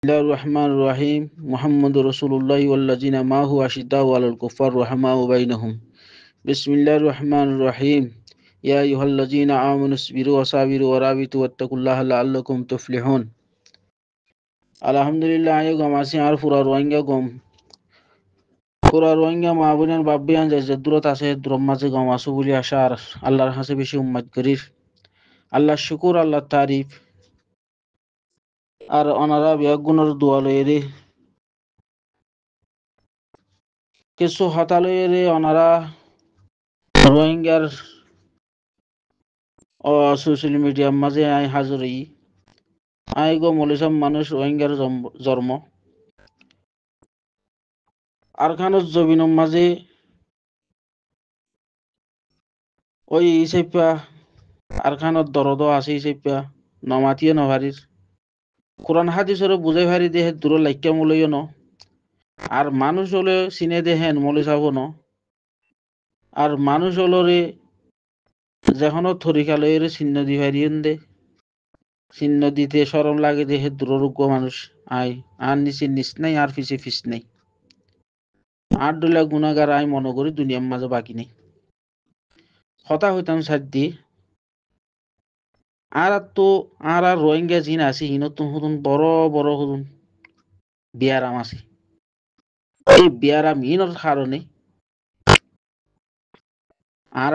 الله الرحمن الرحيم محمد رسول الله والذين معه أشداء على الكفار رحماء بينهم بسم الله الرحمن الرحيم يا أيها الذين آمنوا اصبروا وصابروا ورابطوا واتقوا الله لعلكم تفلحون الحمد لله أيها مسيح الفرار وإنكم فرار وإنكم معبودين بابيان جزدرة تاسه درمازه غماسو بلي أشار الله حسب شيء أمت قرير الله الشكر الله التعريف আর ওনারা বিয়াগুণের দোয়ালয়ে কিছু হতালয়ে ওনারা রোহিঙ্গার সোশ্যাল মিডিয়ার মাঝে আই হাজরি আই গো মলিসম মানুষ রোহিঙ্গার জন্ম আরখানোর জবিনের মাঝে ওই ইসেপা আরখানোর দরদ আছে ইসেপা নমাতিয়ে নভারির কোরআন হাদিসের বুঝাই ভারি দেহে দূর লাইকা মূলয় ন আর মানুষ হলে চিনে দেহেন মলি চাব ন আর মানুষ হলরে যেখনো থরিকালয়ের চিহ্ন দি ভারিয়েন দে চিহ্ন দিতে সরম লাগে দেহে দুরোগ্য মানুষ আই আর নিচে নিচ নাই আর পিছে ফিস নাই আর দুলা গুণাগার আই মনে করি দুনিয়ার মাঝে বাকি নেই হতা হইতাম সাদ্দি আর তো আর রোহিঙ্গা জিন আছে হিনতুন হুতুন বড় বড় হুতুন বিয়ারাম আছে এই বিয়ারাম হিনর কারণে আর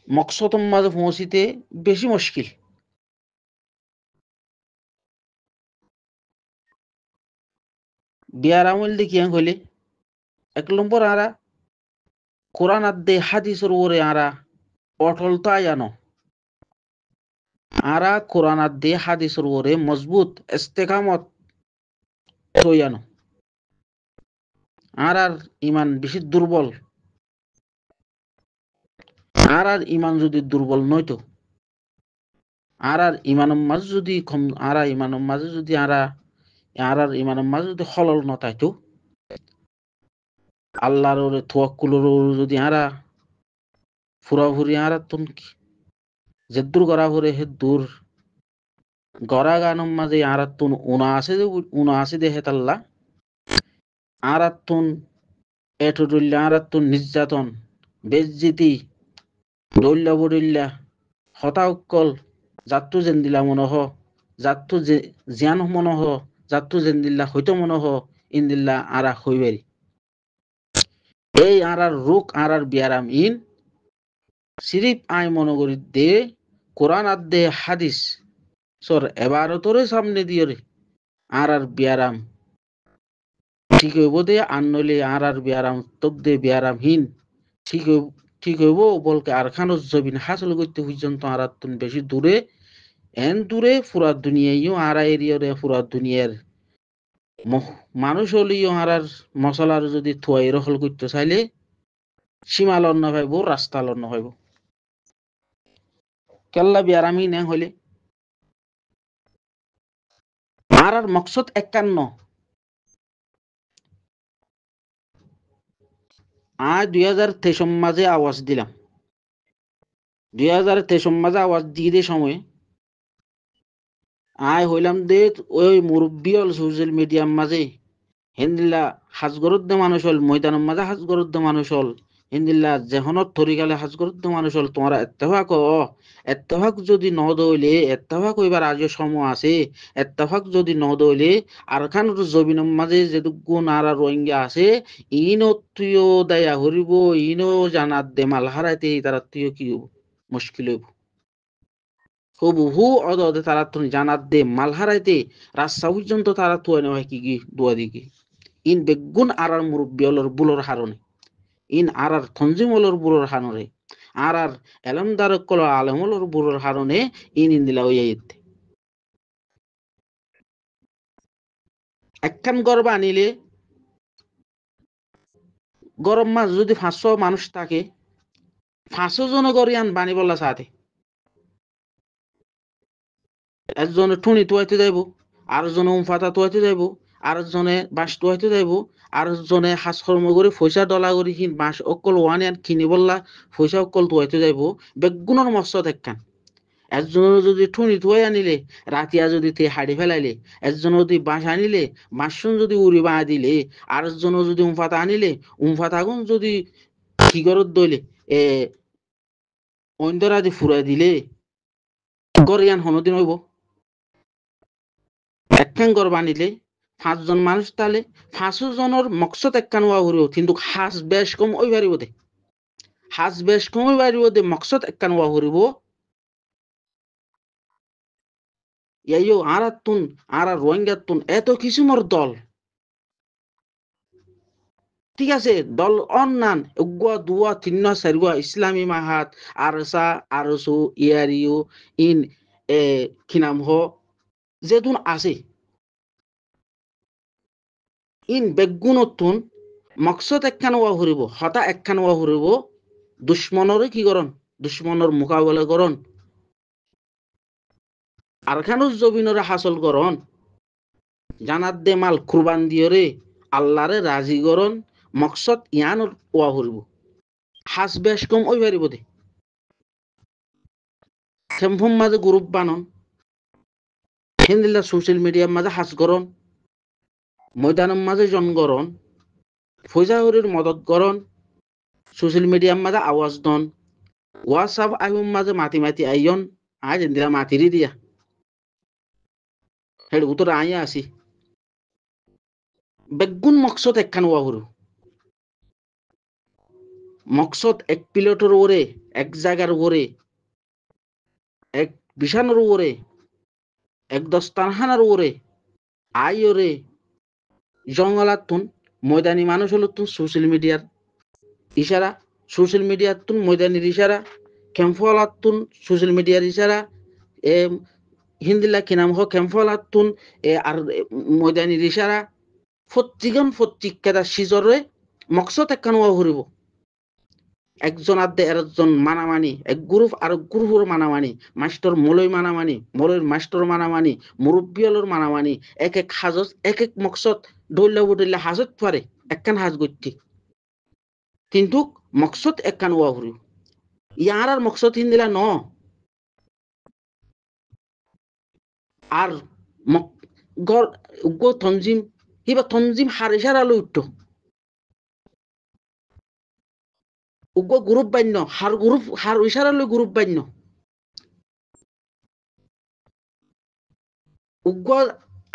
মকসদম মাঝে পৌঁছিতে বেশি মুশকিল বিয়ারাম হইলে কি হইলে এক নম্বর আরা কোরআন আদে হাদিসের ওরে আরা অটলতা জানো আরা কোরআন আদে হাদিসের ওরে মজবুত ইস্তেকামত তৈয়ানো আর ইমান বেশি দুর্বল আর ইমান যদি দুর্বল নয়তো আর ইমানের মাঝে যদি আর ইমানের মাঝে যদি আর ইমানের মাঝে যদি খলল নতাইতো আল্লাহর ওরে তাওয়াক্কুলের যদি আর পুরাপুরি আর তুন যেদুর গড়া ভরে হে দূর গড়া গানের মাঝে আর তুন উনা আছে দেহে তাল্লা আর তুন এটুল্লা আর তুন নির্যাতন বেজ্জিতি দৌল্লা বড়িল্লা হতাউক্কল যাত্তু জেন্দিলা মনহ যাত্তু জিয়ান মনহ যাত্তু জেন্দিল্লা হইতো মনহ ইন্দিল্লা আরা হইবেরি এই আর রোগ আর বিয়ারাম ইন সিরিপ আই মনগরি দে কোরআন আদে হাদিস সর এবারতরে সামনে দিয়ে রে আর বিয়ারাম ঠিক হইব দে আনলে আর বিয়ারাম তোক দে বিয়ারাম হিন ঠিক হইব বলকে আর খানোর জবিন হাসল করতে পর্যন্ত আর তুন বেশি দূরে এন দূরে পুরা দুনিয়াইও আর এরিয়ারে পুরা দুনিয়ার মানুষ হলিও আর মশলার যদি থুয়াই রহল করতে চাইলে সীমা লন্ন পাইব রাস্তা লন্ন পাইব কেল্লা বিয়ারামি নে হইলে আর মকসদ 51 আজ 2023 মাঝে আওয়াজ দিলাম 2023 মাঝে আওয়াজ দিয়ে সময় আয় হইলাম দে ওই মুরব্বী হল সোশ্যাল মিডিয়ার মাঝে হিন্দিল্লা হাজগরুদ্দ মানুষ হল ময়দানের মাঝে হাজগরুদ্দ মানুষ হল হিন্দিল্লা যেহনত থরিকালে হাজগরুদ্দ মানুষ হল তোমরা এত্তেফাক যদি ন দইলে এত্তেফাক হইবার আজ সময় আছে এত্তেফাক যদি ন দইলে আর খান জবিনের মাঝে যেটু গুণ আর রোহিঙ্গা আছে ইনো তুইও দায়া হরিব ইনো জানাত দে মাল হারাইতে তারা তুইও কি মুশকিল হইব হু অদে তারা তুমি জানাত দে মাল হারাইতে রাস্তা পর্যন্ত তারা তুই নেওয়া কি দোয়া দিকে ইন বেগুন আর মুরব্বী হলর বুলর হারণে ইন আর থঞ্জিমলর বুলর হারণে আর এলমদার কল আলমলর বুলর হারণে ইন দিলা ওই একখান গর্ব আনিলে গরম মাস যদি 500 মানুষ থাকে 500 জন গড়ি আন বানি বললা সাথে একজনে টুনি তোয়াইতে যাইব আরেকজনে উমফাতা তোয়াইতে যাইব আরেকজনে বাঁশ তোয়াইতে যাইব আরেকজনে হাস কর্ম করে পয়সা ডলা করে বাঁশ অকল ওয়ান কিনি বললা পয়সা অকল তোয়াইতে যাইব বেগুনের মস্ত একখান একজনের যদি ঠুনি থুয়ে আনিলে রাতিয়া যদি তে হাড়ি ফেলাইলে, একজন যদি বাঁশ আনিলে বাঁশন যদি উড়ি বাঁ দিলে, আরেকজন যদি উমফাতা আনিলে উমফাতা গুন যদি কি করত দইলে এ অইন্দরা দি ফুরাই দিলে গরিয়ান হনদিন হইব। একখান গড় বানিলে 5 জন মানুষ তালে 5 জনের মকসদ একখান হওয়া হরিব, কিন্তু হাজ বেশ কম ওই পারিব দে, হাজ বেশ কম ওই পারিব দে মকসদ একখান হওয়া হরিব। ইয়াইও আরাতুন আরা রোহিঙ্গাতুন এত কিসিমর দল, ঠিক আছে, দল অন্যান উগ্র দুয়া তিন্ন চারিগুয়া ইসলামী Mahato ARSA ARSU ইয়ারিও in a কি নাম হ যেতুন আছে ইন বেগুনতুন মকসদ একখান ওয়া হরিব, হতা একখান ওয়া হরিব দুশ্মনরে কি করন, দুশ্মনের মোকাবেলা করন, আরখানুস জবিনরে হাসল করন, জানাত দে মাল কুরবান দিয়রে আল্লাহরে রাজি করন, মকসদ ইয়ান ওয়া হরিব। হাস বেশ কম ওই পারিব দে খেমফুম মাঝে গ্রুপ বানন, হেন্দিল্লা সোশ্যাল মিডিয়ার মাঝে হাস করন, ময়দানের মাঝে জনগরণ, ফৈজাহরির মদত গরণ, সোশ্যাল মিডিয়ার মাঝে আওয়াজ দন, হোয়াটসঅ্যাপ আইম মাঝে মাতি মাতি আইয়ন, আজ এন্দিরা মাতিরি দিয়া হেড উত্তর আইয়া আসি বেগুন মকসদ একখান ওয়া হরু, মকসদ এক পিলটের ওরে, এক জায়গার ওরে, এক বিছানোর ওরে, এক দস্তানখানার ওরে আই ওরে জঙ্গলাতুন ময়দানি মানুষ হলো তুন সোশ্যাল মিডিয়ার ইশারা, সোশ্যাল মিডিয়ার তুন ময়দানির ইশারা, ক্যাম্পলাতুন সোশ্যাল মিডিয়ার ইশারা, এ হিন্দিলা কি নাম হ ক্যাম্পলাতুন এ আর ময়দানির ইশারা, ফত্তিগন ফত্তিকেদা সিজরে মকসদ একখান ওয়া হরিব। একজন আদে আরেকজন মানামানি, এক গ্রুপ আর গ্রুপের মানামানি, মাস্টার মলই মানামানি, মলইর মাস্টার মানামানি, মুরব্বিয়লর মানামানি, এক এক হাজত এক এক মকসদ ডইলা বুডইলা হাজত পারে একখান হাজ গইতি, কিন্তু মকসদ একখান ওয়া হরিব। ইয়ার আর মকসদ হিন্দিলা ন আর গড় উগ্র তঞ্জিম হিবা তঞ্জিম হারিসার আলো উঠতো উগ্র গ্রুপ বান্য হার গ্রুপ হার ইশারা লই গ্রুপ বান্য উগ্র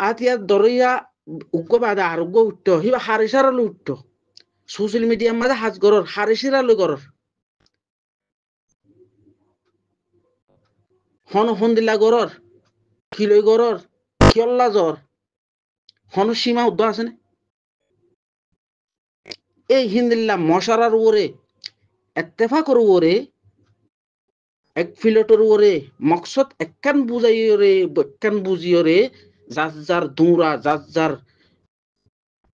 আতিয়া দরিয়া উগ্র বাদা আর উগ্র উঠতো হিবা হার ইশারা লই উঠতো সোশ্যাল মিডিয়ার মাঝে হাজ গরর হার ইশারা লই গরর হন হন দিলা গরর কি লই গরর কিয়ল্লা জ্বর হন সীমা উদ্দ আছে না এই হিন্দিল্লা মশারার ওরে এত্তেফাকর ওরে এক ফিলটর ওরে মকসদ একখান বুঝাইরে একখান বুঝিয়রে যার যার দৌড়া যার যার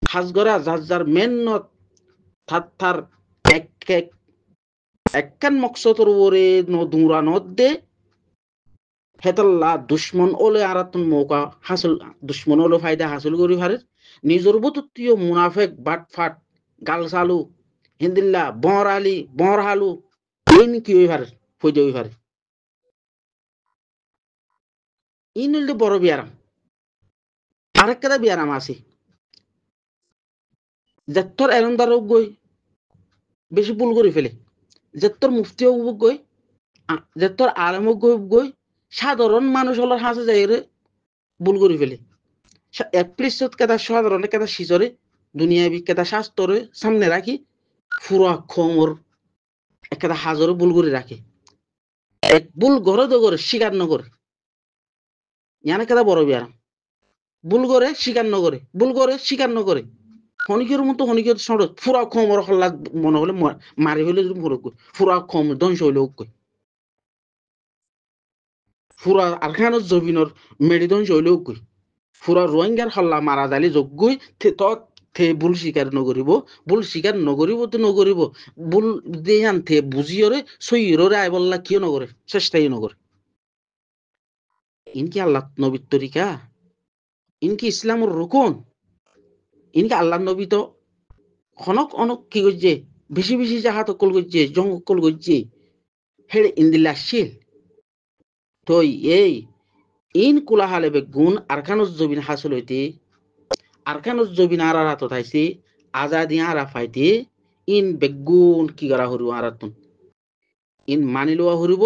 হাজগরা যার যার মেহনত থার থার এক এক একখান মকসদর ওরে দৌড়া নদ দে হেতাল্লা দুশ্মন ওলে আরাতন মৌকা হাসিল, দুশ্মন ওলে ফায়দা হাসিল করি পারে নিজের বতুত্তীয় মুনাফেক বাট ফাট গাল চালু হিন্দিল্লা বর আলি বর হালু ইন কি হই পারে ফইদে হই পারে ইন হইলে বড় বিয়ারাম। আরেক কেদা বিয়ারাম আছে যেত্তর এলন্দার গই বেশি ভুল করে ফেলে, যেত্তর মুফতি গই যেত্তর আলম গই সাধারণ মানুষ হলার হাসে যাই ভুল করে ফেলে এক পৃষ্ঠত কেদা সাধারণ কেদা সিজরে দুনিয়াবি কেদা শাস্ত্রে সামনে রাখি ফুরা খমর একটা হাজারো ভুল করে রাখে এক ভুল ঘরে তো করে স্বীকার ন করে ইয়ানে কেদা বড় বিয়ারাম ভুল করে স্বীকার ন করে ভুল করে স্বীকার ন করে হনিকের মতো হনিকের সড় ফুরা খমর হল্লা মনে হলে মারি হইলে ফুরা খম ধ্বংস হইলে কই ফুরা আরখানোর জবিনর মেডি ধ্বংস হইলে কই ফুরা রোহিঙ্গার হল্লা মারা যালি যোগ্যই থে ভুল স্বীকার নকরিব, ভুল স্বীকার নকরিব তো নকরিব ভুল দেহান থে বুঝিয়রে সইরে আই বললা কিয় নকরে চেষ্টাই নকরে ইনকি আল্লাহ নবীর তরিকা, ইনকি ইসলামের রুকন, ইনকি আল্লাহ নবী তো খনক অনক কি করছে বেশি বেশি জাহাত অকল করছে জং অকল করছে হেড়ে ইন্দিল্লা শিল তই এই ইন কুলাহালে বেগুন আরকানুজ জবিন হাসল হইতে আরকানুজ জবিন আর আরাত থাইছি আজাদি আরা ফাইতে ইন বেগুন কি করা হরু আরাতুন ইন মানি লওয়া হরিব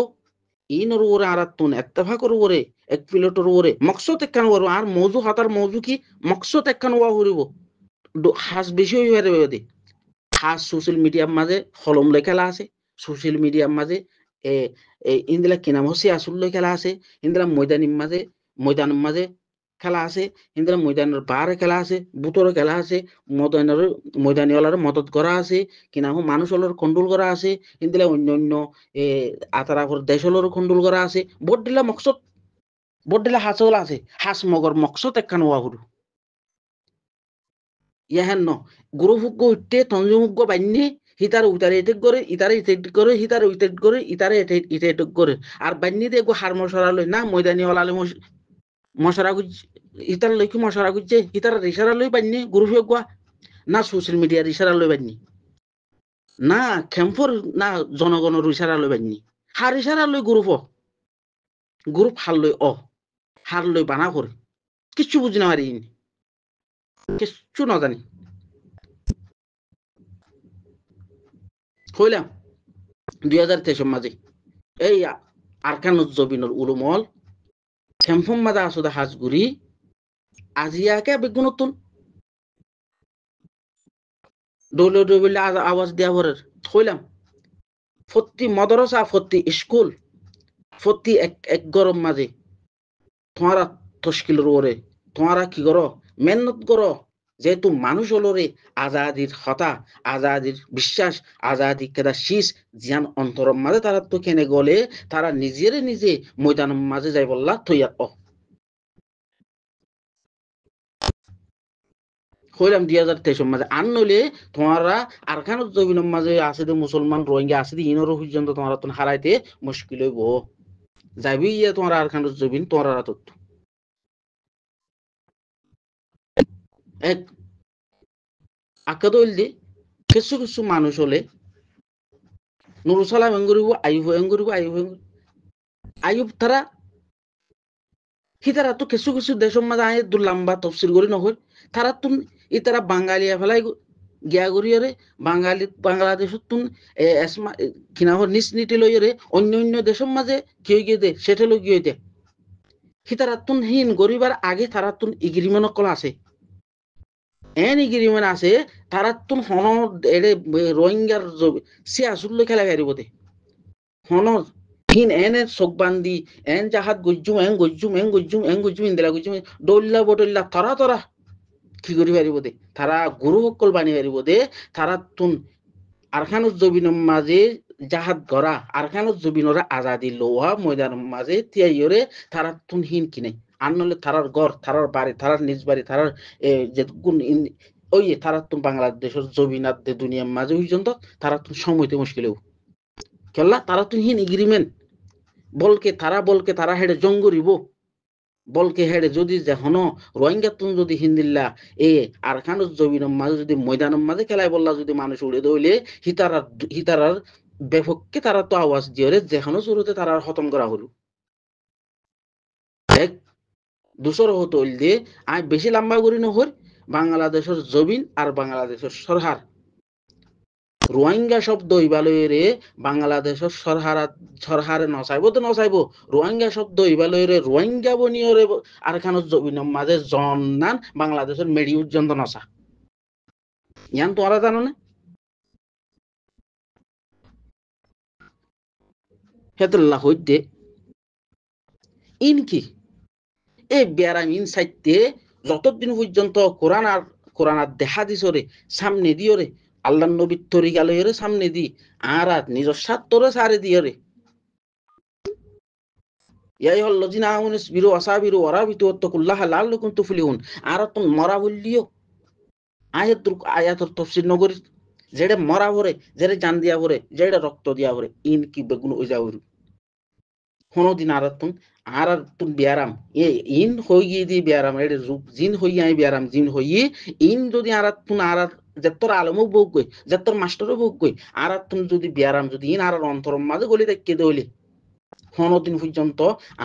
ইনর ওরে আরাতুন এত্তেফাকর ওরে এক পিলটর ওরে মকসদ একখান ওর আর মৌজু হাতার মৌজু কি মকসদ একখান ওয়া হরিব হাস বেশি হইবে খাস সোশ্যাল মিডিয়ার মাঝে হলম লই খেলা আছে সোশ্যাল মিডিয়ার মাঝে ইন্দিলা কি নাম হচ্ছে আসল লই খেলা আছে ইন্দিলা ময়দানের মাঝে খেলা আছে ইন্দিলা ময়দানের বাহারে খেলা আছে বুতরে খেলা আছে ময়দানিওয়ালার মদত করা আছে কি নাম মানুষ হলোর কন্ট্রোল করা আছে ইন্দিলা অন্য অন্য আতারা দেশ হলোর কন্ট্রোল করা আছে ভোট দিলা হাসল আছে হাস মগর মকসদ একখান ওয়া হুরু ইয়াহেন ন গুরুভুগ্য উঠতে তঞ্জমুগ্য বান্যে হিতার উতারে এটেক করে ইতারে ইটেক করে হিতার উইটেক করে ইতারে ইটেক করে আর বান্যে দিয়ে হার মশরা লই না ময়দানি হলালে মশরা গুজ ইতার লই কি মশরা গুজছে ইতার রিসারা লই বান্যে গুরুভুগ্য না সোশ্যাল মিডিয়ার ইশারা লই বান্যে না খেমফর না জনগণের ইশারা লই বান্যে হার ইশারা লই গ্রুপ হার লই হার লই বানা করে কিচ্ছু বুঝি না পারি কিচ্ছু না জানি হইলাম 2023 মাঝে এই আরকানুজ্জবিনের উলুমল খেমফম মাদা আসুদা হাজগুড়ি আজিয়াকে বেগুনতুন ডলে আওয়াজ দেওয়া ভরের হইলাম ফত্তি মদরসা ফত্তি স্কুল ফত্তি এক গরম মাঝে তোমারা তশকিলের ওরে তোমারা কি করো মেহনত করো যেহেতু মানুষ হলো রে আজাদির হতা আজাদির বিশ্বাস আজাদি কেদা শীষ জিয়ান অন্তরম মাঝে তারা তো কেনে গলে তারা নিজে ময়দানের মাঝে যাই বললা থইয়া হইলাম 2023 মাঝে আন নইলে তোমারা আরকানুজ জবিনের মাঝে আছে যে মুসলমান রোহিঙ্গা আছে যে ইনরো পর্যন্ত তোমারা তো হারাইতে মুশকিল হইব যাবি ইয়ে তোমার আরকানুজ জবিন তোমার তথ্য এক আকাদল দি কিছু মানুষ হলে নুরুসালাম এঙ্গরিব আইব তারা হিতারা তো কিছু দেশের মাঝে আয় দুর্লাম্বা তফসিল করি নহল তারা তুন ইতারা বাঙালিয়া ফেলাই গিয়া গরিয়রে বাংলাদেশত তুন কিনা নিচ নীতি লইরে অন্য দেশের মাঝে কি হয়ে গিয়ে দে সেটা লই গিয়ে দে হিতারা তুন হিন গরিবার আগে তারা তুন এগ্রিমেন্ট কল আছে এগ্রিমেন্ট আছে তারা তুন হন এড়ে রোহিঙ্গার সে আসল খেলা গাড়িব দে হন হিন এনে চোখ বান্ধি এন জাহাত গজ্জুম ইন্দিরা গজ্জুম দৌল্লা বটল্লা তরা কি করি পারিব দে তারা গুরু সকল বানি পারিব দে তারা তুন আরকানুজ জবিনের মাঝে জাহাত গড়া আরকানুজ জবিনরা আজাদি লোহা ময়দানের মাঝে তিয়াইরে তারা তুন হিন কিনে আর নলে তারার গড় তারার বাড়ি তারার নিজ বাড়ি তারার যে গুণ ওই তারা তুন বাংলাদেশের জবিনাত দে দুনিয়ার মাঝে পর্যন্ত তারা তুন সময়তে মুশকিল কেলা তারা তুন হিন এগ্রিমেন্ট বলকে তারা হেডে জঙ্গরিব বলকে হেডে যদি যেন রোহিঙ্গা তুন যদি হিন্দিল্লা আরকানুজ জবিনের মাঝে যদি ময়দানের মাঝে খেলায় বললা যদি মানুষ উড়ে দইলে হিতারার বেপক্ষে তারা তো আওয়াজ দিয়ে যেখানো শুরুতে তারা খতম করা হলো এক দুসর হতো দিয়ে আয় বেশি লম্বা করি নহর বাংলাদেশের জবিন আর বাংলাদেশের সরকার রোহিঙ্গা শব্দ ইবালয়রে বাংলাদেশের সরহারে নচাইব রোহিঙ্গা শব্দ ইবালয়রে রোহিঙ্গা বনিয়রে আরকানুজ জবিনের মাঝে জন্নান বাংলাদেশের মেডি পর্যন্ত নচা ইয়ান তোরা জানো না হেতুল্লাহ হইতে ইনকি এই বেড়াম ইনসাইতে যতদিন পর্যন্ত কোরআন আর দেখা দিছরে সামনে দিয়রে আল্লাহ নবীর তরিকা লইরে সামনে দি আর নিজের স্বার্থরে সারে দিয়রে ইয়াই হল লজিনা আউনিস বিরু আসাবিরু ওরাবিতু ওয়াত্তাকুল্লাহ লাআল্লাকুম তুফলিহুন আর তুন মরা বললিও আয়াতুর তাফসীর নগরী যেড়ে মরা ভরে যেড়ে জান দিয়া ভরে যেড়ে রক্ত দিয়া ভরে ইনকি বেগুন ওই যাওর কোনদিন আর তুন বিয়ারাম ইন হই গিয়ে দি বিয়ারাম এর রূপ জিন হই আই বিয়ারাম জিন হই ইন যদি আর তুন আর যেতর আলমও বউক গই যেতর মাস্টারও বউক গই আর তুন যদি বিয়ারাম যদি ইন আর অন্তর মাঝে গলি দেখকে দইলে হনদিন পর্যন্ত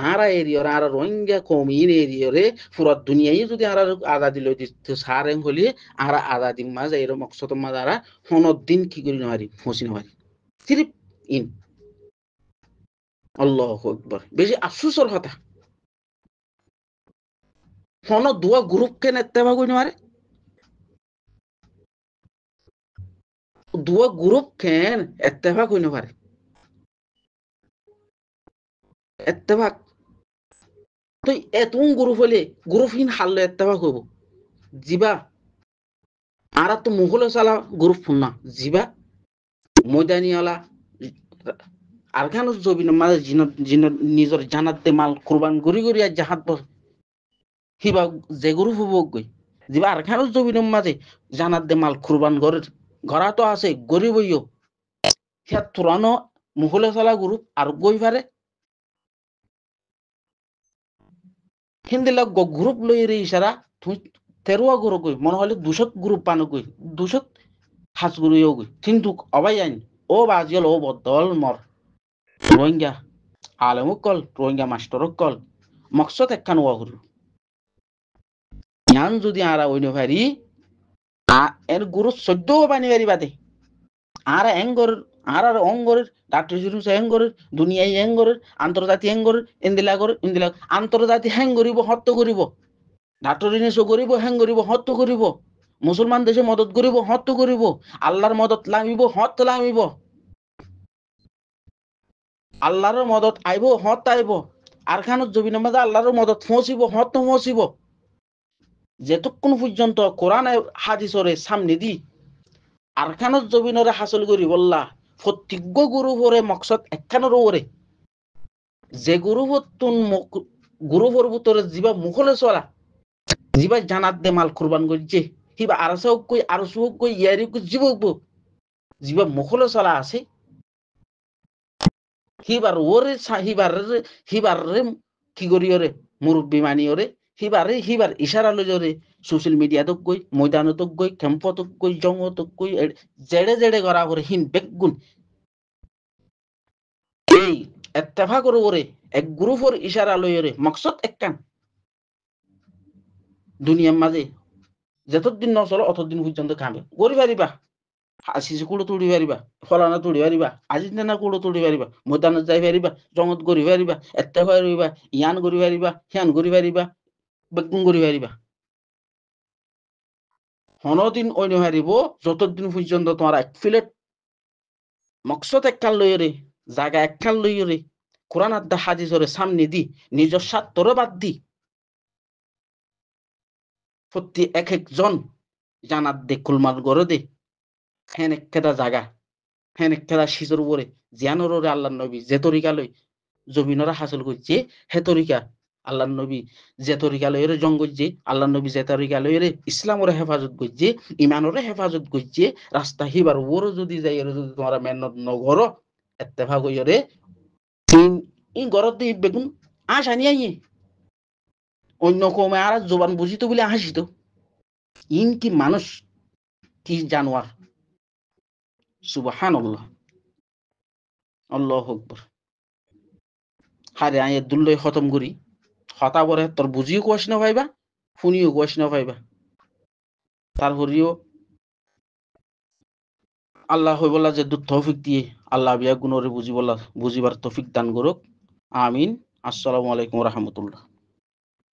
আরা এরিয়র আর রোহিঙ্গা কমির এরিয়রে পুরো দুনিয়ায় যদি আর আজাদি লই দিতে সারেন হলি আর আজাদি মাঝ এরম মকসদ মাঝ আর হনদিন কি করি নহারি ফসি নহারি সিরিফ ইন আল্লাহু আকবার বেশি আফসোসর কথা হন দুয়া গ্রুপ কেন এত্তেবা কই নহারে দুয়া গ্রুপ কেন এত্তেবা কই নহারে এত্তেবা তো এতুন গ্রুপ হলে গ্রুপহীন হারলে এত্তেবা হবো জিবা আর তো মুঘল সালা গ্রুপ না জিবা ময়দানিওয়ালা আর কেন জবিন মাঝে নিজের জানাতে মাল কুরবান করি করি আর জাহাত হিবা যে গ্রুপ হবো গই জিবা আর কেন জবিন মাঝে জানাতে মাল কুরবান করে ঘরা তো আছে গরিব হইও হিয়া তুরানো মুঘল সালা গ্রুপ আর গই পারে হিন্দিলা গ্রুপ লই রে ইশারা তুই তেরোয়া গ্রুপ গই মনে হলে 200 গ্রুপ পানো গই 200 হাস গুরুও গই কিন্তু অবাই আইন ও বাজিল ও বদল মর রোহিঙ্গা আলেমক কল রোহিঙ্গা মাস্টরক কল মকসদ একখান ওয়া হল ইয়ান যদি আরা ওইন ভারি এর গুরু 14 বানি বারি বাদে আর এঙ্গর আর অঙ্গর ডাক্তার জুরুস এঙ্গর দুনিয়ায় এঙ্গর আন্তর্জাতিক এঙ্গর ইন্দিলা আন্তর্জাতিক হ্যাং করিব হত্য করিব ডাক্তার জিনিসও করিব হ্যাং করিব হত্য করিব মুসলমান দেশে মদত করিব হত্য করিব আল্লাহর মদত লামিব হত লামিব আল্লাহর মদত আইব হত আইব আর খানত জবিনের মাঝে আল্লাহর মদত ফসিব হত ফসিব যেতক্ষণ পর্যন্ত কোরআন হাদিসরে সামনে দি আর খানত জবিনরে হাসল করি বললা প্রত্যেক গুরুভরে মকসদ একখানের ওরে যে গুরুভতুন গুরুভর ভিতরে যিবা মুখলে চলা যিবা জানাত দে মাল কুরবান করছে হিবা আরসা হোক কই আরসু হোক কই ইয়ারি হোক জীবক যিবা মুখলে চলা আছে হিবার ওরে হিবার কি করি ওরে মুরব্বী মানি ওরে হিবার ইশারা লই ওরে সোশ্যাল মিডিয়াতক গই ময়দানতক গই ক্যাম্পতক গই জঙ্গতক গই জেড়ে জেড়ে করা করে হিন বেগুন এই এত্তেফা করে ওরে এক গ্রুপের ইশারা লই ওরে মকসদ একখান দুনিয়ার মাঝে যতদিন নচলো অতদিন পর্যন্ত খাবে গড়ি পারিবা শিশু কুড়ো তুলি পারিবা ফলানা তুলি পারিবা আজি না কুড়ো তুলি পারিবা ময়দানত যাই পারিবা জঙ্গত গড়ি পারিবা এত্তে পারিবা ইয়ান গড়ি পারিবা হিয়ান গড়ি পারিবা বেগুন গড়ি পারিবা হনদিন অন্য হারিব যতদিন পর্যন্ত তোমার এক ফিলেট মকসদ একখান লইরে জায়গা একখান লইরে কোরআন আদা হাদিসরে সামনে দি নিজের স্বার্থরে বাদ দি প্রতি এক একজন জানাত দে কুলমাল গড়ে দে হেন একটা জায়গা হেন একটা শিশুর উপরে জিয়ানোর আল্লাহ নবী যে তরিকা লই জমিনরা হাসিল করছে হে তরিকা আল্লাহ নবী যে তরিকা লইরে জং করছে আল্লাহ নবী যে তরিকা লইরে ইসলামের হেফাজত করছে ইমানের হেফাজত করছে রাস্তা হিবার ওরও যদি যাই যদি তোমরা মেহনত নগর এত্তেফা কইরে ইন গরত দি বেগুন আশ আনি আইয়ে অন্য কমে আর জবান বুঝিত বলে হাসিত ইন কি মানুষ কি জানোয়ার সুবহানাল্লাহ আল্লাহু আকবার হারে আয়ে দুল্লই খতম করি হতা বরে তোর বুঝিও কোয়াস না ভাইবা শুনিও কোয়াস না ভাইবা তারপরেও আল্লাহ হই বলা যে দু তৌফিক দিয়ে আল্লাহ বিয়া গুণরে বুঝিবার তৌফিক দান করুক আমিন আসসালামু আলাইকুম ওয়া রাহমাতুল্লাহ